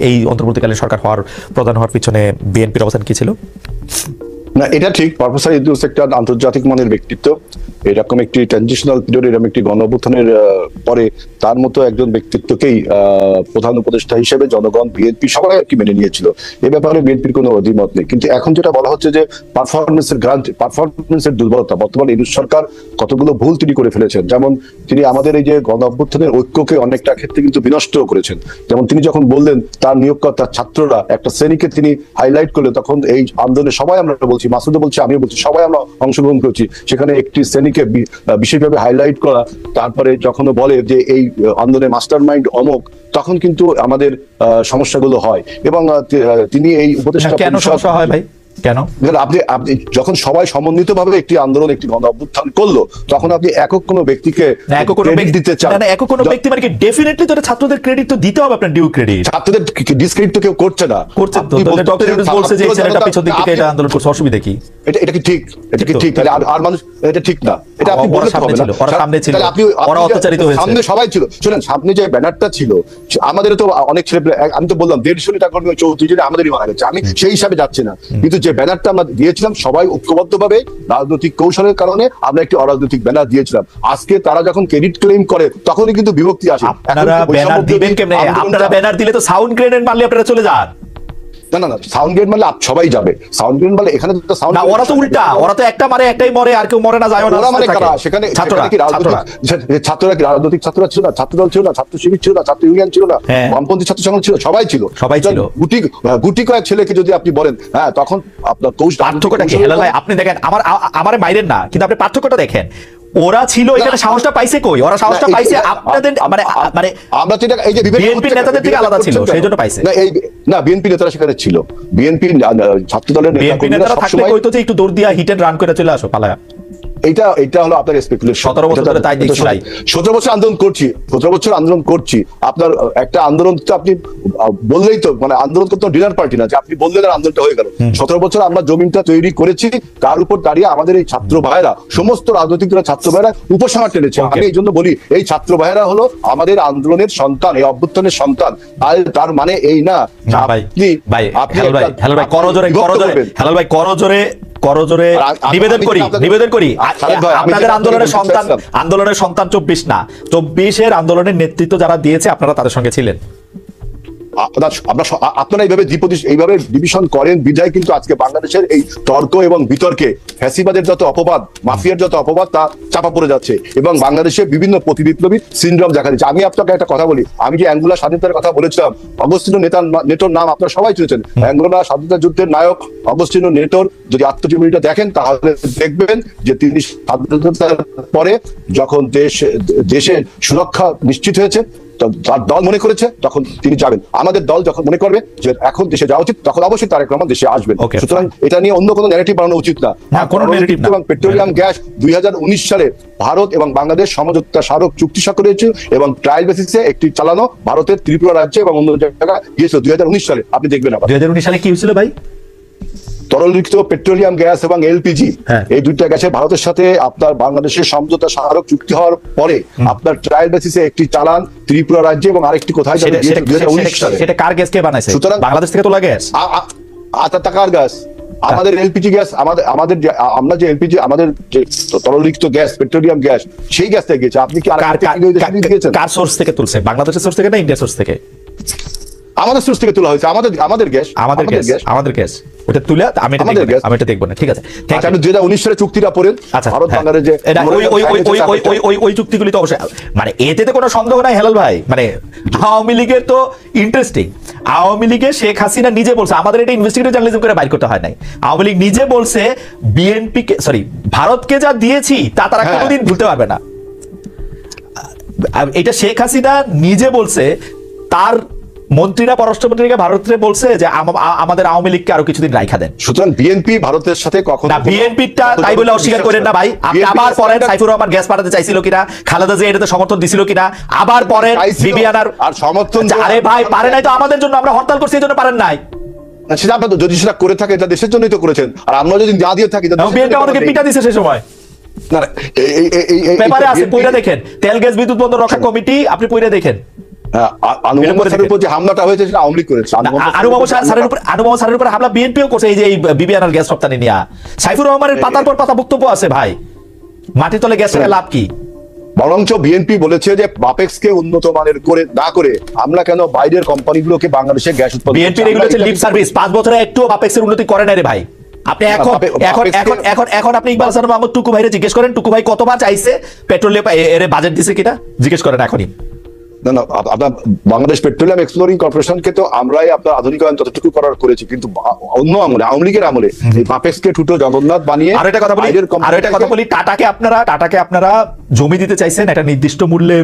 এই অন্তর্বর্তীকালীন সরকার প্রধান হওয়ার পিছনে বিএনপির অবস্থান কি ছিল? না, এটা ঠিক। প্রফেসর ইদ্রিস একটা আন্তর্জাতিক মানের ব্যক্তিত্ব। এরকম একটি ট্রানজিশনাল পিরিয়ড, এরকম একটি গণঅভ্যুত্থানের পরে তার মতো একজন ব্যক্তিত্বকেই প্রধান উপদেষ্টা হিসেবে জনগণ, বিএনপি সবাই আর কি মেনে নিয়েছিল। এ ব্যাপারে বিএনপির কোনো অভিমত নেই। কিন্তু এখন যেটা বলা হচ্ছে যে পারফরমেন্সের দুর্বলতা, বর্তমানে ইউনূস সরকার কতগুলো ভুল তিনি করে ফেলেছেন। যেমন তিনি আমাদের এই যে গণঅভ্যুত্থানের ঐক্যকে অনেকটা ক্ষেত্রে কিন্তু বিনষ্ট করেছেন। যেমন তিনি যখন বললেন তার নিয়োগকর্তা ছাত্ররা একটা শ্রেণীকে তিনি হাইলাইট করলেন, তখন এই আন্দোলনে সবাই আমরা বলছি, মাসুদও বলছি, আমিও বলছি, সবাই আমরা অংশগ্রহণ করেছি। সেখানে একটি শ্রেণীকে বিশেষভাবে হাইলাইট করা, তারপরে যখন বলে যে এই আন্দোলনের মাস্টার মাইন্ড অমুক, তখন কিন্তু আমাদের সমস্যাগুলো হয়। এবং তিনি এই উপদেষ্টা কেন সমস্যা হয় ভাই? কেন? আপনি যখন সবাই সমন্বিতভাবে একটি আন্দোলন, একটি গণ অভ্যুত্থান করলো, তখন আপনি একক কোনো ব্যক্তিকে ক্রেডিট দিতে চান না। একক কোনো ব্যক্তি মানে কি ডেফিনেটলি তো ছাত্রদের ক্রেডিট তো দিতে হবে, আপনার ডিউ ক্রেডিট। ছাত্রদের ডিসক্রেডিট তো কেউ করছে না, করছে তো। ডক্টর ইউনূস বলছে যে এই ছেলেটা পিছন দিক থেকে এটা আন্দোলন করছে, অসুবিধা কি? এটা কি ঠিক? এটা কি ঠিক? তাহলে আর মানুষ এটা ঠিক না, এটা আপনি বলতে হবে না। ওরা সামনে ছিল, ওরা অত্যাচারিত হয়েছে, সামনে সবাই ছিল। শুনেন, সামনে যে ব্যানারটা ছিল, আমাদের তো অনেক ছেলে, আমি তো বললাম 150 নেতা কর্মী 34 জন আমাদেরই মারা গেছে, আমি সেই হিসাবে যাচ্ছি না। কিন্তু যে ব্যানারটা আমরা দিয়েছিলাম সবাই ঐক্যবদ্ধভাবে, রাজনৈতিক কৌশলের কারণে আমরা একটি অরাজনৈতিক ব্যানার দিয়েছিলাম। আজকে তারা যখন ক্রেডিট ক্লেম করে তখনই কিন্তু বিভক্তি আসে। আপনারা ব্যানার দিবেন কেমনে? আপনারা ব্যানার দিলে তো সাউন্ড গ্রেনেড মারলে আপনারা চলে যান। না, সাউন্ড গ্রেড মারলে সবাই যাবে। সাউন্ড গ্রেড মারলে এখানে তো সাউন্ড না, ওরা তো উল্টা, ওরা তো একটা মারে একটাই মরে, আর কেউ মরে না, যায় না। ওরা মানে কারা? সেখানে ছাত্ররা কি রাজনৈতিক ছাত্ররা ছিল না? ছাত্রদল ছিল না? ছাত্র শিবির ছিল না? ছাত্র ইউনিয়ন ছিল না? বামপন্থী ছাত্র সংগঠন ছিল? সবাই ছিল। গুটি কয়েক ছেলেকে যদি আপনি বলেন, হ্যাঁ, তখন আপনার পার্থক্যটা কি? হেলাল ভাই, আপনি দেখেন, আমার মাইরেন না, কিন্তু আপনি পার্থক্যটা দেখেন। ওরা ছিল এখানে, সাহসটা পাইছে কই? ওরা সাহসটা পাইছে আপনাদের মানে আমরা তো এই যে বিএনপি নেতাদের থেকে আলাদা ছিল, সেইজন্য পাইছে। না, বিএনপি নেতারা সেখানে ছিল। বিএনপি ছাত্র দলের নেতারা থাকলে কইতো যে একটু দৌড় দিয়া হিট এন্ড রান করে চলে আসো পালায়া। এটা হলো আপনার স্পেকুলেশন। 17 বছর ধরে তাই দেখছি ভাই। 17 বছর আন্দোলন করছি, 17 বছর আন্দোলন করছি। আপনার একটা আন্দোলন তো আপনি বললেই তো, মানে আন্দোলন করতে ডিনার পার্টি না যে আপনি বললেন আর আন্দোলনটা হয়ে গেল। 17 বছর আমরা জমিনটা তৈরি করেছি, তার উপর দাঁড়িয়ে আমাদের এই ছাত্র ভাইরা, সমস্ত রাজনৈতিক দলের ছাত্র ভাইরা উপসংহার টেনেছে। আমি এই জন্য বলি, এই ছাত্র ভাইরা হলো আমাদের আন্দোলনের সন্তান, এই অভ্যুত্থানের সন্তান। তার মানে এই না করজোরে নিবেদন করি আপনাদের আন্দোলনের সন্তান 24 না, 24-এর আন্দোলনের নেতৃত্ব যারা দিয়েছে আপনারা তাদের সঙ্গে ছিলেন। আপনারা এইভাবে ডিভিশন করেন বিধায় কিন্তু আজকে বাংলাদেশের এই তর্ক এবং বিতর্কে ফ্যাসিবাদের যত অপবাদ, মাফিয়ার যত অপবাদ, তা চাপা পড়ে যাচ্ছে এবং বাংলাদেশে বিভিন্ন প্রতিবিপ্লবী সিনড্রোম দেখা দিচ্ছে। আমি আপনাকে একটা কথা বলি, আমি যে অ্যাঙ্গোলা স্বাধীনতার কথা বলেছিলাম, অগস্টিনো নেটোর নাম আপনারা সবাই শুনেছেন। অ্যাঙ্গোলা স্বাধীনতা যুদ্ধের নায়ক অগস্টিনো নেটোর যদি আত্মজীবনীটা দেখেন, তাহলে দেখবেন যে তিনি স্বাধীনতার পরে যখন দেশের সুরক্ষা নিশ্চিত হয়েছে, তার দল মনে করেছে তখন তিনি যাবেন। আমাদের দল যখন মনে করবে যে এখন দেশে যাওয়া উচিত, তখন অবশ্যই তারেক রহমান দেশে আসবেন। সুতরাং এটা নিয়ে অন্য কোনো ন্যারেটিভ বানানো উচিত না। এবং পেট্রোলিয়াম গ্যাস 2019 সালে ভারত এবং বাংলাদেশ সমঝোতা স্মারক চুক্তি স্বাক্ষরিত এবং ট্রায়াল বেসিসে একটি চালানো ভারতের ত্রিপুরা রাজ্যে এবং অন্য জায়গায় গিয়েছিল 2019 সালে। আপনি দেখবেন আবার 2019 সালে কি হয়েছিল ভাই? তরলীকৃত পেট্রোলিয়াম গ্যাস এবং এলপিজি, এই দুইটা গ্যাসের ভারতের সাথে আপনার বাংলাদেশের সমঝোতা স্মারক চুক্তি হওয়ার পরে আপনার ট্রায়াল বেসিসে একটি চালান ত্রিপুরা রাজ্যে এবং আরেকটি কোথায় 2019 সালে। সেটা কার গ্যাস কে বানাইছে? সুতরাং বাংলাদেশ থেকে তোলা গ্যাস, কার গ্যাস? আমাদের এলপিজি গ্যাস, আমরা যে এলপিজি, আমাদের যে তরলীকৃত গ্যাস, পেট্রোলিয়াম গ্যাস, সেই গ্যাস থেকে গেছে। আপনি কি কার সোর্স থেকে তুলছে? বাংলাদেশের সোর্স থেকে না ইন্ডিয়ার সোর্স থেকে? আমাদের সোর্স থেকে তোলা হয়েছে। আমাদের গ্যাস ওটা তুলে আমি এটা দেখব না, ঠিক আছে। 2019 সালে চুক্তিটা পড়েন, ভারত বাংলাদেশ যে ওই চুক্তিগুলি তো অবশ্যই, মানে এতে তো কোনো সন্দেহ নাই হেলাল ভাই। মানে আওয়ামী লীগের তো ইন্টারেস্টিং, আওয়ামী লীগের শেখ হাসিনা নিজে বলছে, আমাদের এটা ইনভেস্টিগেটিভ জার্নালিজম করে বাইর করতে হয় নাই, আওয়ামী লীগ নিজে বলছে বিএনপিকে, সরি ভারতকে যা দিয়েছি তা তারা কোনোদিন ভুলতে পারবে না। এটা শেখ হাসিনা নিজে বলছে, তার মন্ত্রীরা, পররাষ্ট্রমন্ত্রীকে ভারতে বলছে যে আমাদের আওয়ামী লীগকে আরো কিছুদিন রাইখা দেন। সুতরাং বিএনপি ভারতের সাথে কখনো, বিএনপিটা তাই বলে অস্বীকার করেন না ভাই। আপনি আবার পরেন সাইফুর রহমান গ্যাস পাঠাতে চাইছিল কিনা, খালেদা জিয়া এটাতে সমর্থন দিছিল কিনা, আবার পরেন বিবিআনার আর সমর্থন। আরে ভাই পারে নাই তো আমাদের জন্য, আমরা হরতাল করছি এই জন্য পারেন নাই। সেটা আপনার যদি সেটা করে থাকে, এটা দেশের জন্যই তো করেছেন। আর আমরা যদি যা দিয়ে থাকি, বিএনপি আমাদেরকে পিটা দিছে সেই সময়। পেপারে আছে, পড়ে দেখেন। তেল গ্যাস বিদ্যুৎ বন্ধ রক্ষা কমিটি, আপনি পড়ে দেখেন। আনুমানিক স্যারের উপর যে হামলাটা হয়েছে সেটা আওয়ামী লীগ করেছে। আনুমানিক স্যারের উপর হামলা বিএনপিও করছে, এই যে বিবিআনার গ্যাস রপ্তানি নিয়ে সাইফুর রহমানের পাতার পর পাতা বক্তব্য আছে ভাই, মাটির তলে গ্যাস লাভ কি? বরঞ্চ বিএনপি বলেছে যে বাপেক্সকে উন্নত মানের করে না করে আমরা কেন বাইরের কোম্পানিগুলোকে বাংলাদেশে গ্যাস উৎপাদন। বিএনপি এগুলো হচ্ছে লিপ সার্ভিস, 5 বছরে একটু বাপেক্সের উন্নতি করে না রে ভাই। আপনি এখন আপনি ইকবাল হাসান মাহমুদ টুকু ভাইরে জিজ্ঞেস করেন, টুকু ভাই কতবার চাইছে পেট্রোলিয়াম এর বাজেট দিছে কিনা, জিজ্ঞেস করেন এখনই। না না, আপনার বাংলাদেশ পেট্রোলিয়াম এক্সপ্লোরিং কর্পোরেশনকে তো আমরাই আপনার আধুনিকায়ন ততটুকু করেছি, কিন্তু অন্য আমলে আওয়ামী লীগের আমলে বাপেক্সকে ঠুটো জগন্নাথ বানিয়ে। আর একটা কথা বলি, টাটাকে আপনারা জমি দিতে চাইছেন, একটা নির্দিষ্ট মূল্যে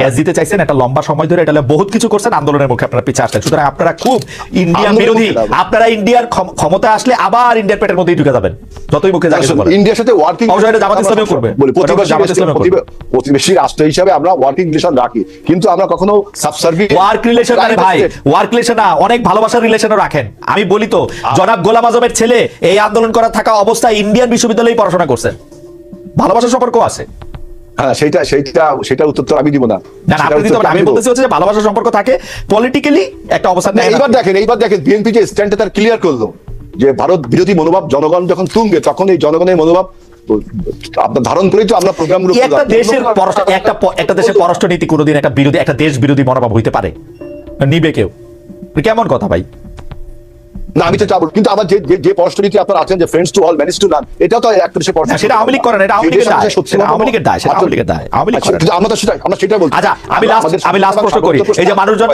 গ্যাস দিতে চাইছেন, একটা লম্বা সময় ধরে, এটা বহুত কিছু করছেন, আন্দোলনের মুখে আপনারা পিছিয়ে আসছেন। সুতরাং আপনারা খুব ইন্ডিয়ান বিরোধী, আপনারা ইন্ডিয়ার ক্ষমতা আসলে আবার ইন্ডিয়ার পেটের মধ্যেই ঢুকে যাবেন, যতই মুখে যাবেন। ইন্ডিয়ার সাথে ওয়ার্কিং জামাত ইসলামীও করবে, প্রতিবেশী রাষ্ট্র হিসাবে আমরা ওয়ার্কিং রিলেশন রাখি, কিন্তু আমরা কখনো সাবসার্ভিয়েন্ট ওয়ার্ক রিলেশন না ভাই, ওয়ার্ক রিলেশন না, অনেক ভালোবাসার রিলেশনও রাখেন। আমি বলি তো, জনাব গোলাম আজমের ছেলে এই আন্দোলন করা থাকা অবস্থায় ইন্ডিয়ান বিশ্ববিদ্যালয়ে পড়াশোনা করছেন, ভালোবাসার সম্পর্ক আছে। হ্যাঁ, সেটা উত্তর আমি দিব না। আমি বলতেছি হচ্ছে যে ভালোবাসার সম্পর্ক থাকে, পলিটিক্যালি একটা অবস্থান। এইবার দেখেন বিএনপি যে স্ট্যান্ডটা তার ক্লিয়ার করলো যে ভারত বিরোধী মনোভাব জনগণ যখন তুঙ্গে, তখন এই জনগণের মনোভাব আপনার ধারণ করেই তো আমরা প্রোগ্রামগুলো। একটা দেশের পররাষ্ট্র নীতি কোনোদিন একটা দেশ বিরোধী মনোভাব হইতে পারে নিবে কেউ? কেমন কথা ভাই? না, আমি তো চাবো, কিন্তু আবার যে পররাষ্ট্রনীতি আপনারা আছেন যে friends to all manage to নান, এটাও তো একটা দেশের পররাষ্ট্র। সেটা আওয়ামী লীগ করে না, এটা আওয়ামী লীগের দায়, সেটা আওয়ামী লীগের দায়, সেটা আওয়ামী লীগের দায়, আওয়ামী লীগ করে। আমরা সেটা বলছি। আচ্ছা, আমি লাস্ট প্রশ্ন করি, এই যে মানুষজন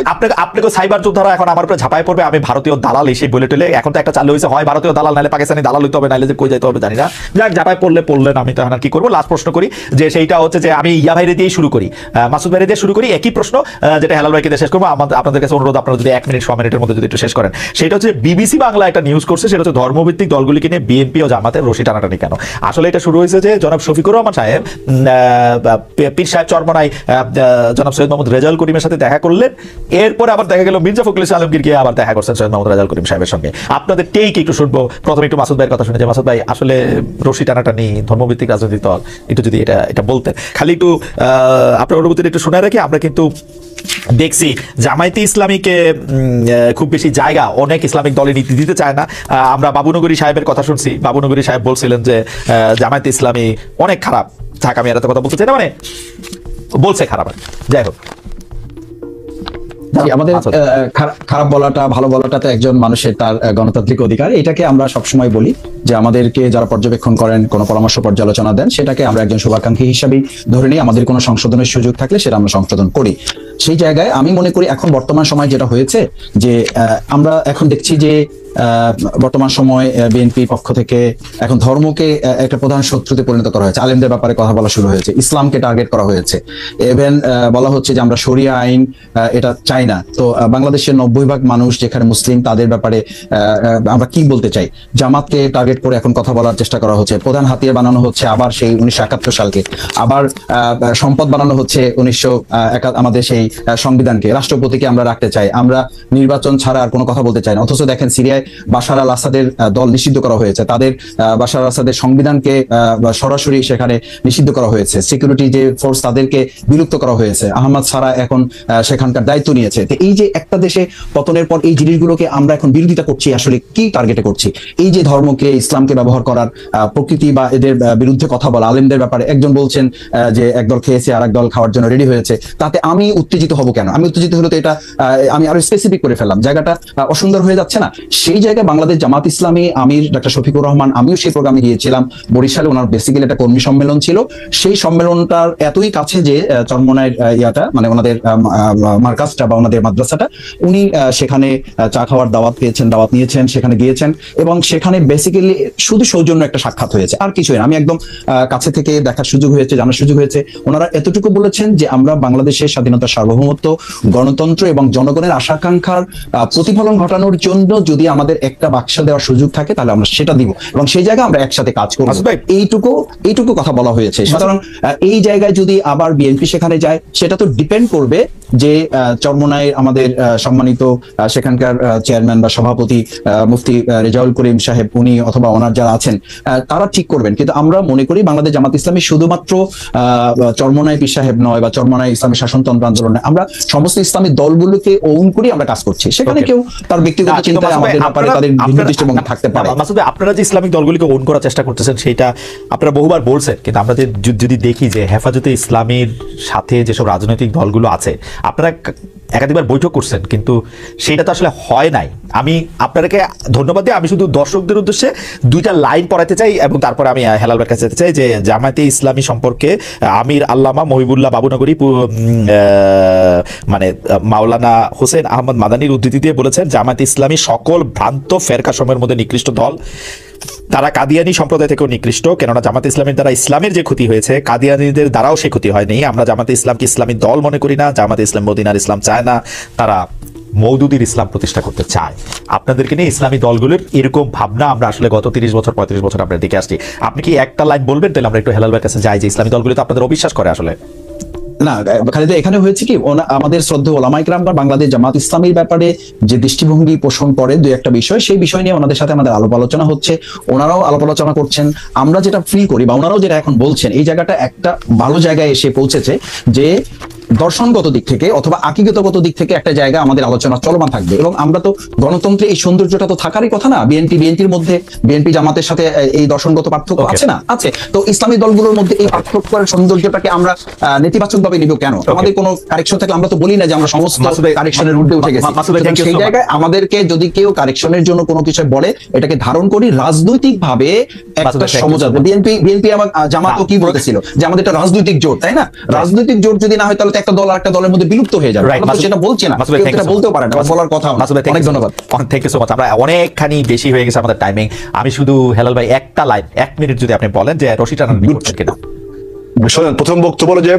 আপনাকে সাইবার যোদ্ধারা এখন আমার উপরে ঝাঁপায় পড়বে, আমি ভারতীয় দালাল এসে বলে টলে, এখন তো একটা চালু হয়েছে, হয় ভারতীয় দালাল নাইলে পাকিস্তানি দালাল হইতে হবে, নাইলে যে কই যাইতে হবে জানি না, যাক ঝাঁপায় পড়লেন, আমি তো এখন কি করবো। লাস্ট প্রশ্ন করি, যে সেইটা হচ্ছে যে আমি ইয়া ভাইরে দিয়েই শুরু করি, মাসুদ ভাইরে দিয়ে শুরু করি, একই প্রশ্ন যেটা হেলাল ভাইকে দিয়ে শেষ করবো। আপনাদের কাছে অনুরোধ, আপনারা যদি 1 মিনিট 6 মিনিটের মধ্যে যদি একটু শেষ করেন। সেটা হচ্ছে বিবিসি বাংলা একটা নিউজ করছে, সেটা হচ্ছে ধর্মভিত্তিক দলগুলিকে নিয়ে বিএনপি ও জামাতের রশি টানাটানি কেন। আসলে এটা শুরু হয়েছে যে জনাব শফিকুর রহমান সাহেব পীর সাহেব চরমনাই জনাব সৈয়দ মোহাম্মদ রেজাউল করিমের সাথে দেখা করলেন, এরপরে আবার দেখা গেল মির্জা ফখরুল ইসলাম আলমগীর গিয়ে আবার দেখা করছেন সৈয়দ মোহাম্মদ রেজাউল করিম সাহেবের সঙ্গে। আপনাদের টেক একটু শুনবো। প্রথমে একটু মাসুদ ভাইয়ের কথা শুনে, যে মাসুদ ভাই আসলে রশি টানাটানি ধর্মভিত্তিক রাজনৈতিক দল, একটু যদি এটা বলতেন, খালি একটু আপনার অনুভূতিটা একটু শোনায় রাখি। আমরা কিন্তু দেখছি জামায়াতে ইসলামীকে খুব বেশি জায়গা অনেক ইসলামিক দলে নীতি দিতে চায় না। আমরা বাবুনগরী সাহেবের কথা শুনছি, বাবুনগরী সাহেব বলছিলেন যে জামায়াতে ইসলামী অনেক খারাপ। থাক, আমি এত কথা বলতে চাই না, মানে বলছে খারাপ। যাই হোক, আমাদের খারাপ বলাটা ভালো বলাটা একজন মানুষের তার গণতান্ত্রিক অধিকার। এটাকে আমরা সবসময় বলি যে আমাদেরকে যারা পর্যবেক্ষণ করেন, কোনো পরামর্শ পর্যালোচনা দেন, সেটাকে আমরা একজন শুভাকাঙ্ক্ষী হিসাবেই ধরে নিই। আমাদের কোনো সংশোধনের সুযোগ থাকলে সেটা আমরা সংশোধন করি। সেই জায়গায় আমি মনে করি এখন বর্তমান সময় যেটা হয়েছে, যে আমরা এখন দেখছি যে বর্তমান সময় বিএনপি পক্ষ থেকে এখন ধর্মকে একটা প্রধান শত্রুতে পরিণত করা হয়েছে। আলেমদের ব্যাপারে কথা বলা শুরু হয়েছে, ইসলামকে টার্গেট করা হয়েছে, ইভেন বলা হচ্ছে যে আমরা শরিয়া আইন এটা চাই না। তো বাংলাদেশের 90% মানুষ যেখানে মুসলিম, তাদের ব্যাপারে আমরা কি বলতে চাই? জামাতকে টার্গেট করে এখন কথা বলার চেষ্টা করা হচ্ছে, প্রধান হাতিয়ার বানানো হচ্ছে আবার সেই 1971 সালকে, আবার সম্পদ বানানো হচ্ছে আমাদের সেই সংবিধানকে, রাষ্ট্রপতিকে আমরা রাখতে চাই, আমরা নির্বাচন ছাড়া আর কোনো কথা বলতে চাই না। অথচ দেখেন সিরিয়ায় বাশার আল আসাদের দল নিষিদ্ধ করা হয়েছে, তাদের বাশার আল আসাদের সংবিধানকে সরাসরি সেখানে নিষিদ্ধ করা হয়েছে, সিকিউরিটি যে ফোর্স তাদেরকে বিলুপ্ত করা হয়েছে, আহমদ সারা এখন সেখানকার দায়িত্ব নিয়েছে। তো এই যে একটা দেশে পতনের পর এই জিনিসগুলোকে আমরা এখন বিরোধিতা করছি, আসলে কি টার্গেটে করছি? এই যে ধর্মকে, ইসলামকে ব্যবহার করার প্রকৃতি বা এদের বিরুদ্ধে কথা বলা, আলেমদের ব্যাপারে একজন বলছেন যে একদল খেয়েছে আর একদল খাওয়ার জন্য রেডি হয়েছে, তাতে আমি উত্তেজিত হব কেন? আমি উত্তেজিত হলে তো এটা আমি আরো স্পেসিফিক করে ফেললাম, জায়গাটা অসুন্দর হয়ে যাচ্ছে না? সেই জায়গায় বাংলাদেশ জামাত ইসলামী আমির ডক্টর শফিকুর রহমান, আমিও সেই প্রোগ্রামে গিয়েছিলাম বরিশালে, ওনার বেসিক্যালি একটা কর্মী সম্মেলন ছিল। সেই সম্মেলনটার এতই কাছে যে চরমনাইয়ের ইয়াটা, মানে ওনাদের মার্কাজটা বা ওনাদের মাদ্রাসাটা, উনি সেখানে চা খাওয়ার দাওয়াত পেয়েছেন, দাওয়াত নিয়েছেন, সেখানে গিয়েছেন, এবং সেখানে বেসিক্যালি শুধু সৌজন্য একটা সাক্ষাৎ হয়েছে, আর কিছুই না। আমি একদম কাছে থেকে দেখার সুযোগ হয়েছে, জানার সুযোগ হয়েছে। ওনারা এতটুকু বলেছেন যে আমরা বাংলাদেশের স্বাধীনতা, সার্বভৌমত্ব, গণতন্ত্র এবং জনগণের আশা-আকাঙ্ক্ষার প্রতিফলন ঘটানোর জন্য যদি আমাদের একটা বাক্সা দেওয়ার সুযোগ থাকে তাহলে আমরা সেটা দিব, এবং সেই জায়গায় আমরা একসাথে কাজ করব। এইটুকু কথা বলা হয়েছে। সুতরাং এই জায়গায় যদি আবার বিএনপি সেখানে যায়, সেটা তো ডিপেন্ড করবে যে চরমোনাই আমাদের সম্মানিত সেখানকার চেয়ারম্যান বা সভাপতি মুফতি রেজাউল করিম সাহেব উনি অথবা ওনার যারা আছেন তারা ঠিক করবেন, কিন্তু আমরা মনে করি বাংলাদেশ জামাত ইসলামী শুধুমাত্র চরমোনাই পীর সাহেব নয় বা চরমোনাই ইসলামী শাসনতন্ত্র আন্দোলন নয়, আমরা সমস্ত ইসলামী দলগুলোকে ওন করি আমরা কাজ করছি। সেখানে কেউ তার ব্যক্তিগত চিন্তায় আমাদের ব্যাপারে তাদের ভিন্ন দৃষ্টিভঙ্গি থাকতে পারে। মাসুদ ভাই, আপনারা যে ইসলামিক দলগুলিকে ওন করার চেষ্টা করতেছেন সেটা আপনারা বহুবার বলছেন, কিন্তু আমরা যদি দেখি যে হেফাজতে ইসলামীর সাথে যেসব রাজনৈতিক দলগুলো আছে আপনারা একাধিকবার বৈঠক করছেন, কিন্তু সেটা তো আসলে হয় নাই। আমি আপনাদেরকে ধন্যবাদ দিই। আমি শুধু দর্শকদের উদ্দেশ্যে দুইটা লাইন পড়াতে চাই এবং তারপরে আমি হেলাল ভাইয়ের কাছে যেতে চাই যে জামায়াতে ইসলামী সম্পর্কে আমির আল্লামা মহিবুল্লাহ বাবুনগরী মানে মাওলানা হোসেন আহমদ মাদানির উদ্ধৃতি দিয়ে বলেছেন, জামায়াতে ইসলামী সকল ভ্রান্ত ফেরকা সময়ের মধ্যে নিকৃষ্ট দল। তারা কাদিয়ানি সম্প্রদায় থেকেও নিকৃষ্ট, কেননা জামাতে ইসলামের দ্বারা ইসলামের যে ক্ষতি হয়েছে কাদিয়ানিদের দ্বারাও সে ক্ষতি হয়নি। আমরা জামাতে ইসলামকে ইসলামী দল মনে করি না, জামাতে ইসলাম মদিনার ইসলাম চায় না, তারা মওদুদির ইসলাম প্রতিষ্ঠা করতে চায়। আপনাদেরকে নিয়ে ইসলামী দলগুলোর এরকম ভাবনা আমরা আসলে গত 30 বছর 35 বছর আপনার দিকে আসছি। আপনি কি একটা লাইন বলবেন, তাহলে আমরা একটু হেলাল ভাইয়ের কাছে যাই যে ইসলামী দলগুলো তো আপনাদের অবিশ্বাস করে আসলে। না খালিদা, এখানে হয়েছে কি আমাদের শ্রদ্ধেয় ওলামায়ে কেরাম বা বাংলাদেশ জামাত ইসলামীর ব্যাপারে যে দৃষ্টিভঙ্গি পোষণ করে দুই একটা বিষয়, সেই বিষয় নিয়ে ওনাদের সাথে আমাদের আলাপ আলোচনা হচ্ছে, ওনারাও আলাপ আলোচনা করছেন। আমরা যেটা ফিল করি বা ওনারাও যেটা এখন বলছেন, এই জায়গাটা একটা ভালো জায়গায় এসে পৌঁছেছে যে দর্শনগত দিক থেকে অথবা আকিগতগত দিক থেকে একটা জায়গা আমাদের আলোচনা চলমান থাকবে। এবং আমরা তো গণতন্ত্রে এই সৌন্দর্যটা তো থাকারই কথা না। বিএনপির মধ্যে বিএনপি জামাতের সাথে এই দর্শনগত পার্থক্য আছে না? আছে। তো ইসলামী দলগুলোর মধ্যে এই পার্থক্যের সৌন্দর্যটাকে আমরা নেতিবাচক ভাবে নিব কেন? আমাদের কোনো কারেকশন থাকলে আমরা তো বলি না যে আমরা সমস্ত কারেকশনের ঊর্ধ্বে উঠে গেছি। সেই জায়গায় আমাদেরকে যদি কেউ কারেকশনের জন্য কোনো কিছু বলে, এটাকে ধারণ করি রাজনৈতিক ভাবে একটা সমঝোতা। বিএনপি আমার জামাতও কি বলতেছিল যে আমাদের একটা রাজনৈতিক জোট, তাই না? রাজনৈতিক জোট যদি না হয় তাহলে একটা দল আরেকটা দলের মধ্যে বিলুপ্ত হয়ে যাবে। সেটা বলছি না, এটা বলতেও পারে না, বলার কথা। অনেক ধন্যবাদ, থ্যাংক ইউ সো মাচ। আমরা অনেকখানি বেশি হয়ে গেছে আমাদের টাইমিং। আমি শুধু হেলাল ভাই একটা লাইন 1 মিনিট যদি আপনি বলেন যে রশি টানার বিপক্ষে কিনা। শোনেন, প্রথম বক্তব্য হলো যে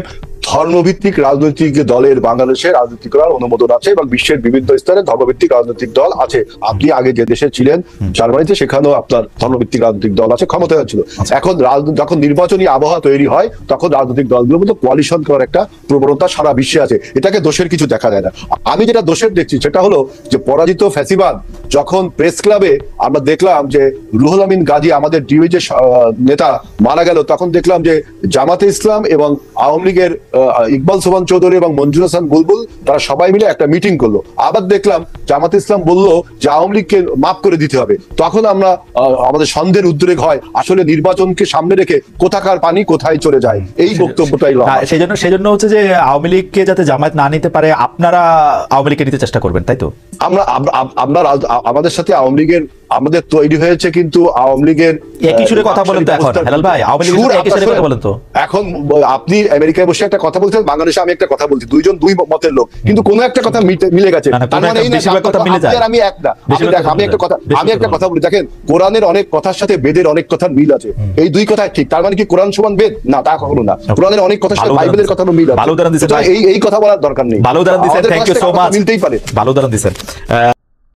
ধর্মভিত্তিক রাজনৈতিক দলের বাংলাদেশে রাজনীতি করার অনুমোদন আছে এবং বিশ্বের বিভিন্ন স্তরে ধর্মভিত্তিক রাজনৈতিক দল আছে। আপনি আগে যে দেশে ছিলেন জার্মানিতে, সেখানেও আপনার ধর্মভিত্তিক রাজনৈতিক দল আছে, ক্ষমতায় ছিল। এখন যখন নির্বাচনী আবহাওয়া তৈরি হয় তখন রাজনৈতিক দলগুলোর মধ্যে কোয়ালিশন করার একটা প্রবণতা সারা বিশ্বে আছে। এটাকে দোষের কিছু দেখা যায় না। আমি যেটা দোষের দেখছি সেটা হলো যে পরাজিত ফ্যাসিবাদ যখন প্রেস ক্লাবে আমরা দেখলাম যে রুহুল আমিন গাজী আমাদের ডিউজে নেতা মারা গেল, তখন দেখলাম যে জামাতে ইসলাম এবং আওয়ামী লীগের ইকবাল সোবহান চৌধুরী এবং মঞ্জুর হাসান বুলবুল তারা সবাই মিলে একটা মিটিং করলো। আবার দেখলাম জামাতে ইসলাম বললো যে আওয়ামী লীগকে মাফ করে দিতে হবে। তখন আমরা আমাদের সন্দেহের উদ্রেক হয়, আসলে নির্বাচনকে সামনে রেখে কোথাকার পানি কোথায় চলে যায়, এই বক্তব্যটাই। সেজন্য হচ্ছে যে আওয়ামী লীগকে যাতে জামায়াত না নিতে পারে আপনারা আওয়ামী লীগকে নিতে চেষ্টা করবেন, তাই তো? আমরা আমাদের সাথে আওয়ামী লীগের আমাদের তৈরি হয়েছে, কিন্তু আওয়ামী লীগের একই সুরে কথা বলেন তো এখন হেলাল ভাই, আওয়ামী লীগের একই সুরে কথা বলেন তো। এখন আপনি আমেরিকায় বসে একটা কথা বলছেন, বাংলাদেশে আমি একটা কথা বলছি, দুইজন দুই মতের লোক, কিন্তু কোন একটা কথা মিলে গেছে। আমি একটা কথা বলি, দেখেন কোরআনের অনেক কথার সাথে বেদের অনেক কথার মিল আছে, এই দুই কথা ঠিক। তার মানে কি কোরআন সমান বেদ? না, তা কখনো না। কোরআনের অনেক কথার সাথে বাইবেলের কথারও মিল আছে। এই কথা বলার দরকার নেই, ভালো উদাহরণ দিচ্ছেন, থ্যাংক ইউ সো মাচ, মিলতেই পারে। ভালো উদাহরণ দিচ্ছেন।